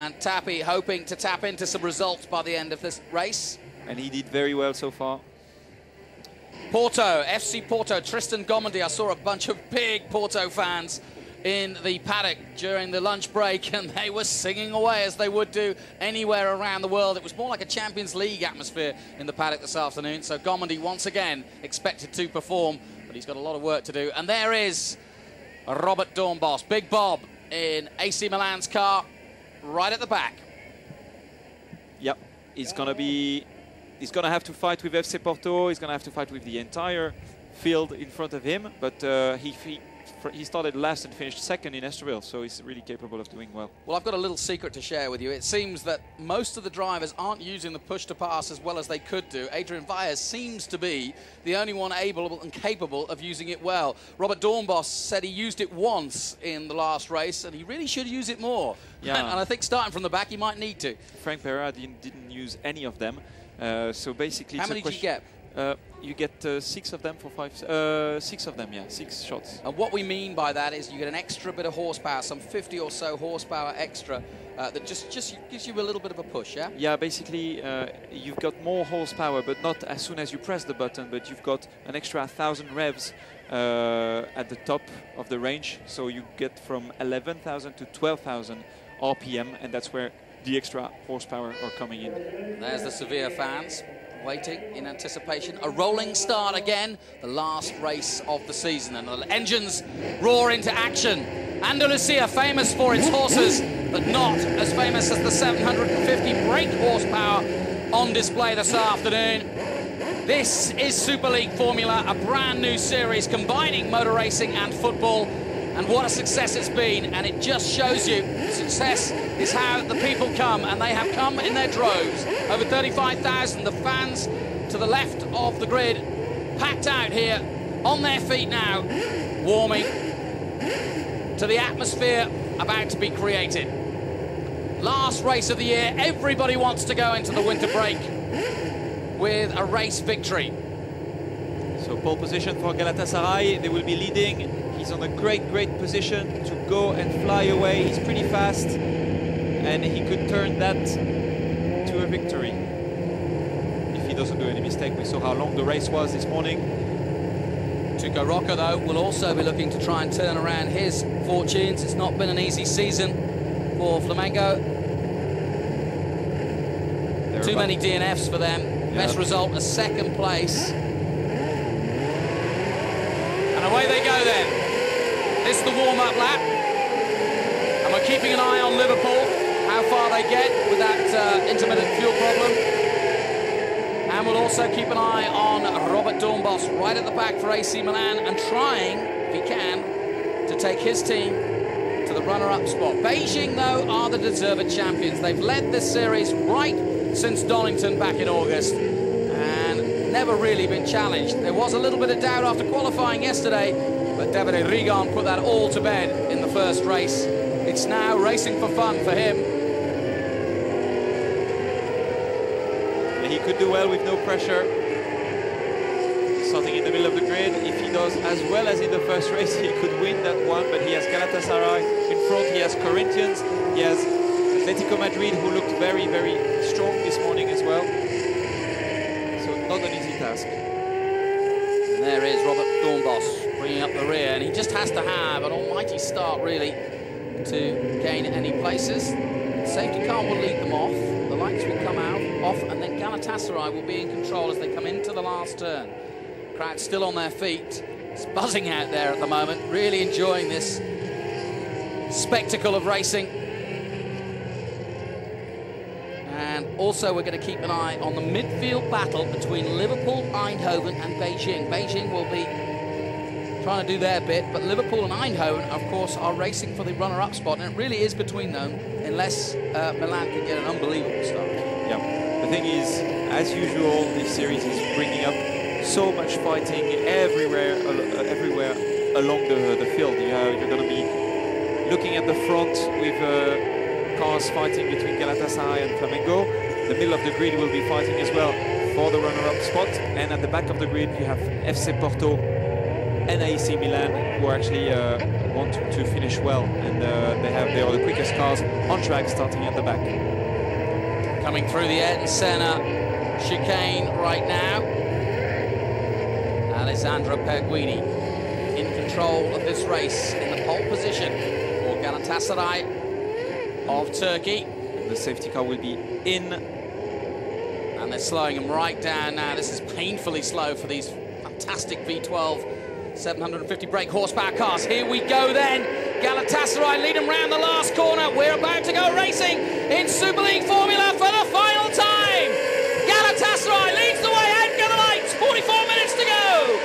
And Tapi hoping to tap into some results by the end of this race. And he did very well so far. Porto, FC Porto, Tristan Gomendi. I saw a bunch of big Porto fans in the paddock during the lunch break, and they were singing away as they would do anywhere around the world. It was more like a Champions League atmosphere in the paddock this afternoon. So Gomendi once again expected to perform, but he's got a lot of work to do. And there is Robert Doornbos, Big Bob in AC Milan's car, right at the back. Yep, he's gonna have to fight with FC Porto. He's gonna have to fight with the entire field in front of him. But he started last and finished second in Estoril, so he's really capable of doing well. Well, I've got a little secret to share with you. It seems that most of the drivers aren't using the push to pass as well as they could do. Adrian Valles seems to be the only one able and capable of using it well. Robert Doornbos said he used it once in the last race, and he really should use it more. Yeah. And I think starting from the back, he might need to. Frank Pereira didn't use any of them. So basically, how many did you get? You get 6 of them for 6 of them, yeah, 6 shots. And what we mean by that is you get an extra bit of horsepower, some 50 or so horsepower extra, that just gives you a little bit of a push, yeah? Yeah, basically you've got more horsepower, but not as soon as you press the button, but you've got an extra 1,000 revs at the top of the range, so you get from 11,000 to 12,000 RPM, and that's where the extra horsepower are coming in. There's the Sevilla fans waiting in anticipation. A rolling start again, the last race of the season, and the engines roar into action. Andalusia, famous for its horses, but not as famous as the 750 brake horsepower on display this afternoon. This is Super League Formula, a brand new series combining motor racing and football. And what a success it's been, and it just shows you success is how the people come, and they have come in their droves. Over 35,000, the fans to the left of the grid, packed out here, on their feet now, warming to the atmosphere about to be created. Last race of the year, everybody wants to go into the winter break with a race victory. So pole position for Galatasaray, they will be leading. He's on a great position to go and fly away. He's pretty fast, and he could turn that to a victory if he doesn't do any mistake. We saw how long the race was this morning. Tuco Roca, though, will also be looking to try and turn around his fortunes. It's not been an easy season for Flamengo. Too many DNFs for them. Yeah. Best result, a second place. And away they go then. This is the warm-up lap, and we're keeping an eye on Liverpool, how far they get with that intermittent fuel problem. And we'll also keep an eye on Robert Doornbos right at the back for AC Milan, and trying, if he can, to take his team to the runner-up spot. Beijing, though, are the deserved champions. They've led this series right since Donington back in August, and never really been challenged. There was a little bit of doubt after qualifying yesterday, but Davide Rigon put that all to bed in the first race. It's now racing for fun for him. He could do well with no pressure. Starting in the middle of the grid. If he does as well as in the first race, he could win that one. But he has Galatasaray in front. He has Corinthians. He has Atletico Madrid, who looked very strong this morning as well. So not an easy task. And there is Robert Doornbos bringing up the rear, and he just has to have an almighty start, really, to gain any places. Safety car will lead them off, the lights will come off, and then Galatasaray will be in control as they come into the last turn. Crowd still on their feet. It's buzzing out there at the moment, really enjoying this spectacle of racing. And also we're going to keep an eye on the midfield battle between Liverpool, Eindhoven and Beijing. Beijing will be trying to do their bit, but Liverpool and Eindhoven, of course, are racing for the runner-up spot, and it really is between them, unless Milan can get an unbelievable start. Yeah, the thing is, as usual, this series is bringing up so much fighting everywhere along the field. You're going to be looking at the front with cars fighting between Galatasaray and Flamengo. The middle of the grid will be fighting as well for the runner-up spot, and at the back of the grid you have FC Porto and AC Milan, who actually want to finish well, and they are the quickest cars on track, starting at the back. Coming through the Ayrton Senna chicane right now. Alessandro Perguidi in control of this race in the pole position for Galatasaray of Turkey. And the safety car will be in. And they're slowing him right down now. This is painfully slow for these fantastic V12 750 brake horsepower cars. Here we go then. Galatasaray lead them round the last corner. We're about to go racing in Superleague Formula for the final time. Galatasaray leads the way out of the lights. 44 minutes to go.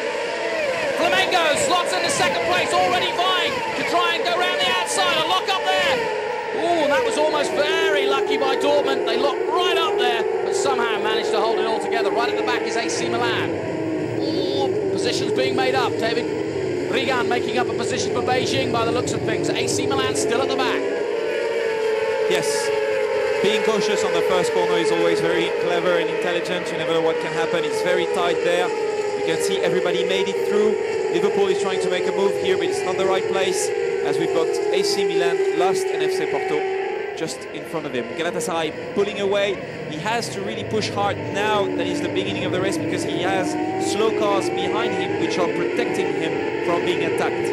Flamengo slots into second place, already vying to try and go round the outside. A lock up there. Ooh, that was almost very lucky by Dortmund. They locked right up there, but somehow managed to hold it all together. Right at the back is AC Milan. Positions being made up. David Rigan making up a position for Beijing by the looks of things. AC Milan still at the back. Yes, being cautious on the first corner is always very clever and intelligent. You never know what can happen. It's very tight there. You can see everybody made it through. Liverpool is trying to make a move here, but it's not the right place, as we've got AC Milan last and FC Porto just in front of him. Galatasaray pulling away. He has to really push hard now that is the beginning of the race, because he has slow cars behind him which are protecting him from being attacked.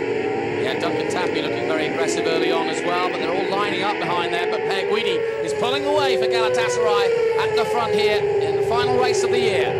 Yeah, Duncan Tappy looking very aggressive early on as well, but they're all lining up behind there. But Perguidi is pulling away for Galatasaray at the front here in the final race of the year.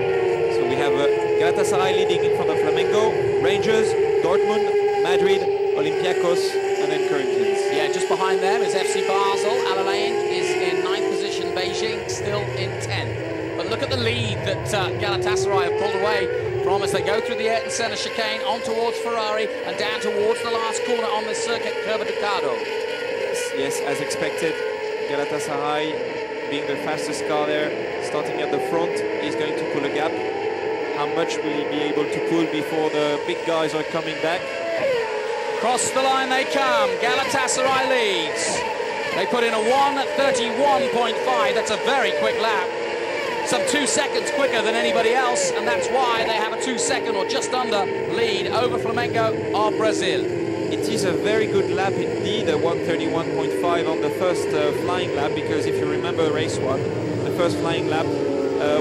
So we have Galatasaray leading in front of Flamengo, Rangers, Dortmund, Madrid, Olympiacos, and then Corinthians. Yeah, just behind them is FC Basel. Al Alain is in 9th position, Beijing still in 10th. But look at the lead that Galatasaray have pulled away from as they go through the Ayrton Senna chicane on towards Ferrari and down towards the last corner on this circuit, Curva Ducado. Yes, as expected, Galatasaray being the fastest car there, starting at the front, is going to pull a gap. How much will he be able to pull before the big guys are coming back? Across the line they come. Galatasaray leads. They put in a 1:31.5. That's a very quick lap. Some 2 seconds quicker than anybody else, and that's why they have a 2-second or just under lead over Flamengo of Brazil. It is a very good lap indeed, a 1:31.5 on the first flying lap, because if you remember race 1, the first flying lap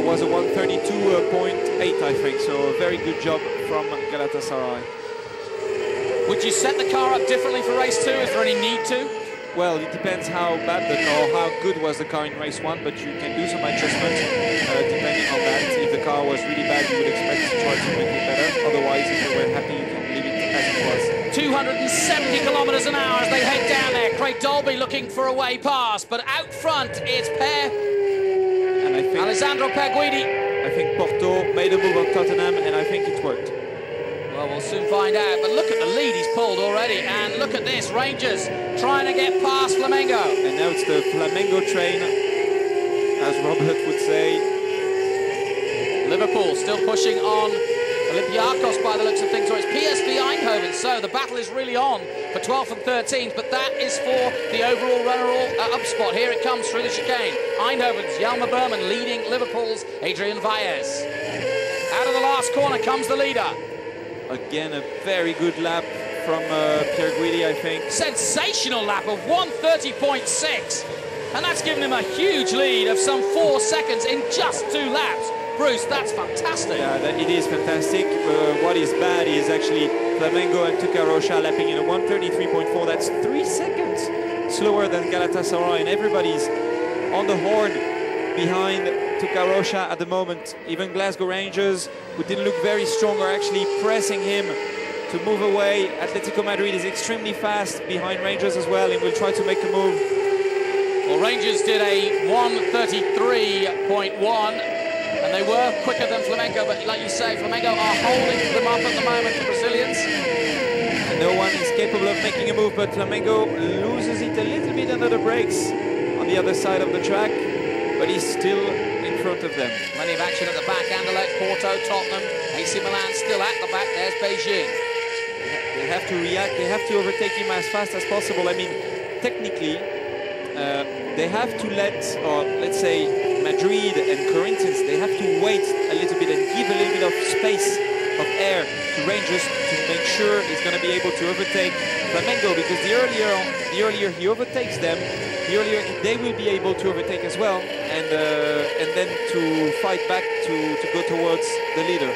was a 1:32.8, I think, so a very good job from Galatasaray. Would you set the car up differently for race 2? Is there any need to? Well, it depends how bad the car, how good was the car in race 1, but you can do some adjustments depending on that. If the car was really bad, you would expect to try to make it better. Otherwise, if you were happy, you can leave it as it was. 270 kilometers an hour as they head down there. Craig Dolby looking for a way past, but out front it's And I think Alessandro Perguidi. I think Porto made a move on Tottenham, and I think it worked. Well, we'll soon find out, but look at the lead he's pulled already, and look at this, Rangers trying to get past Flamengo. And now it's the Flamengo train, as Robert would say. Liverpool still pushing on Olympiacos by the looks of things, or it's PSV Eindhoven, so the battle is really on for 12th and 13th, but that is for the overall runner-up spot. Here it comes through the chicane. Eindhoven's Jelmer Berman leading Liverpool's Adrian Valles. Out of the last corner comes the leader. Again, a very good lap from Perguidi, I think. Sensational lap of 1:30.6. And that's given him a huge lead of some 4 seconds in just 2 laps. Bruce, that's fantastic. Yeah, it is fantastic. What is bad is actually Flamengo and Tucarosha lapping in a 1:33.4. That's 3 seconds slower than Galatasaray, and everybody's on the horn behind Tucarosha at the moment. Even Glasgow Rangers, who didn't look very strong, are actually pressing him to move away. Atletico Madrid is extremely fast behind Rangers as well, and will try to make a move. Well, Rangers did a 1:33.1, and they were quicker than Flamengo, but like you say, Flamengo are holding them up at the moment, the Brazilians. And no one is capable of making a move, but Flamengo loses it a little bit under the brakes on the other side of the track, but he's still in front of them. Plenty of action at the back. Anderlecht, Porto, Tottenham, AC Milan still at the back. There's Beijing. They have to react. They have to overtake him as fast as possible. I mean, technically, they have to or let's say, Madrid and Corinthians, they have to wait a little bit and give a little bit of space of air to Rangers to make sure he's going to be able to overtake Flamengo, because the earlier he overtakes them, the earlier they will be able to overtake as well, and then to fight back to go towards the leader.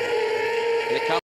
Here it comes.